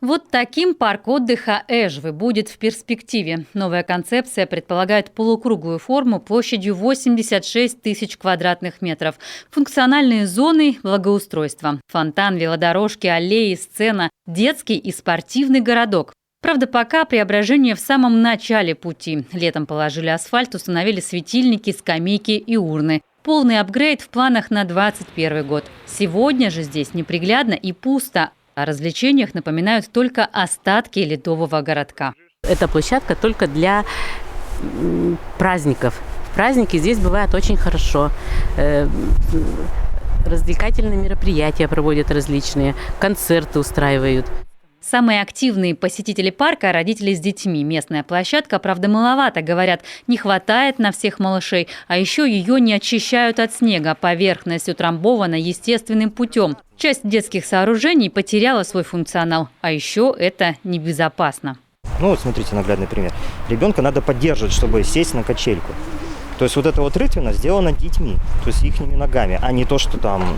Вот таким парк отдыха Эжвы будет в перспективе. Новая концепция предполагает полукруглую форму площадью 86 тысяч квадратных метров. Функциональные зоны благоустройства. Фонтан, велодорожки, аллеи, сцена, детский и спортивный городок. Правда, пока преображение в самом начале пути. Летом положили асфальт, установили светильники, скамейки и урны. Полный апгрейд в планах на 2021 год. Сегодня же здесь неприглядно и пусто. О развлечениях напоминают только остатки ледового городка. Это площадка только для праздников. В праздники здесь бывает очень хорошо. Развлекательные мероприятия проводят различные, концерты устраивают. Самые активные посетители парка – родители с детьми. Местная площадка, правда, маловато, говорят, не хватает на всех малышей. А еще ее не очищают от снега. Поверхность утрамбована естественным путем. Часть детских сооружений потеряла свой функционал. А еще это небезопасно. Ну вот смотрите, наглядный пример. Ребенка надо поддерживать, чтобы сесть на качельку. То есть вот эта вот рытвина сделана детьми, то есть ихними ногами, а не то, что там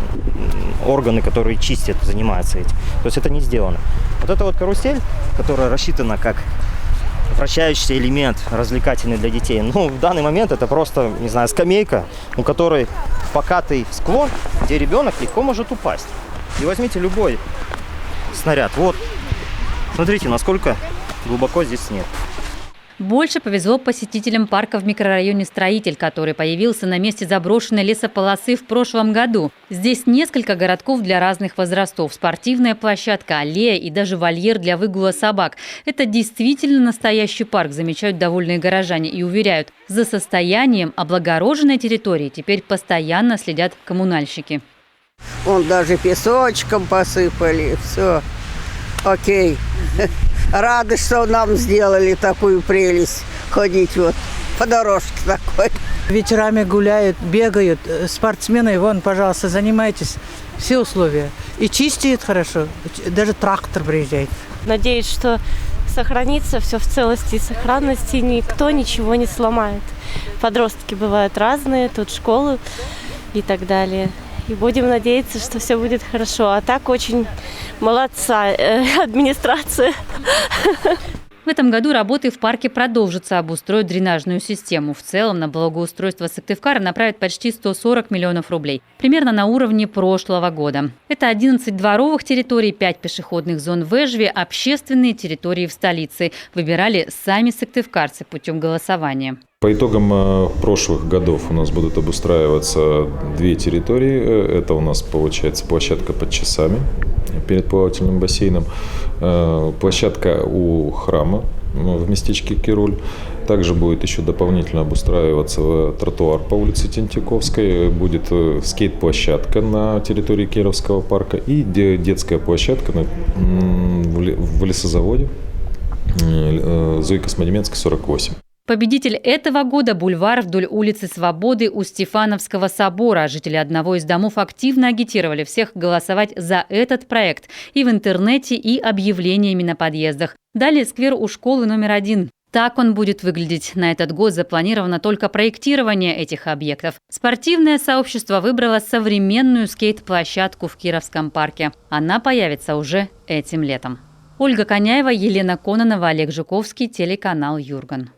органы, которые чистят, занимаются этим. То есть это не сделано. Вот эта вот карусель, которая рассчитана как вращающийся элемент, развлекательный для детей, ну, в данный момент это просто, не знаю, скамейка, у которой покатый склон, где ребенок легко может упасть. И возьмите любой снаряд. Вот, смотрите, насколько глубоко здесь снег. Больше повезло посетителям парка в микрорайоне «Строитель», который появился на месте заброшенной лесополосы в прошлом году. Здесь несколько городков для разных возрастов, спортивная площадка, аллея и даже вольер для выгула собак. Это действительно настоящий парк, замечают довольные горожане и уверяют, за состоянием облагороженной территории теперь постоянно следят коммунальщики. Вон даже песочком посыпали, все окей. Рады, что нам сделали такую прелесть ходить вот по дорожке такой. Вечерами гуляют, бегают, спортсмены, вон, пожалуйста, занимайтесь, все условия. И чистят хорошо, даже трактор приезжает. Надеюсь, что сохранится все в целости и сохранности, никто ничего не сломает. Подростки бывают разные, тут школы и так далее. И будем надеяться, что все будет хорошо. А так очень молодца администрация. В этом году работы в парке продолжатся, обустроить дренажную систему. В целом на благоустройство Сыктывкара направят почти 140 миллионов рублей. Примерно на уровне прошлого года. Это 11 дворовых территорий, 5 пешеходных зон в Эжве, общественные территории в столице. Выбирали сами сыктывкарцы путем голосования. По итогам прошлых годов у нас будут обустраиваться две территории. Это у нас получается площадка под Часами перед плавательным бассейном, площадка у храма в местечке Кируль. Также будет еще дополнительно обустраиваться тротуар по улице Тентьяковской, будет скейт-площадка на территории Кировского парка и детская площадка в лесозаводе Зои Космодемьянской, 48. Победитель этого года – бульвар вдоль улицы Свободы у Стефановского собора. Жители одного из домов активно агитировали всех голосовать за этот проект и в интернете, и объявлениями на подъездах. Далее сквер у школы номер 1. Так он будет выглядеть. На этот год запланировано только проектирование этих объектов. Спортивное сообщество выбрало современную скейт-площадку в Кировском парке. Она появится уже этим летом. Ольга Коняева, Елена Кононова, Олег Жуковский, телеканал Юрган.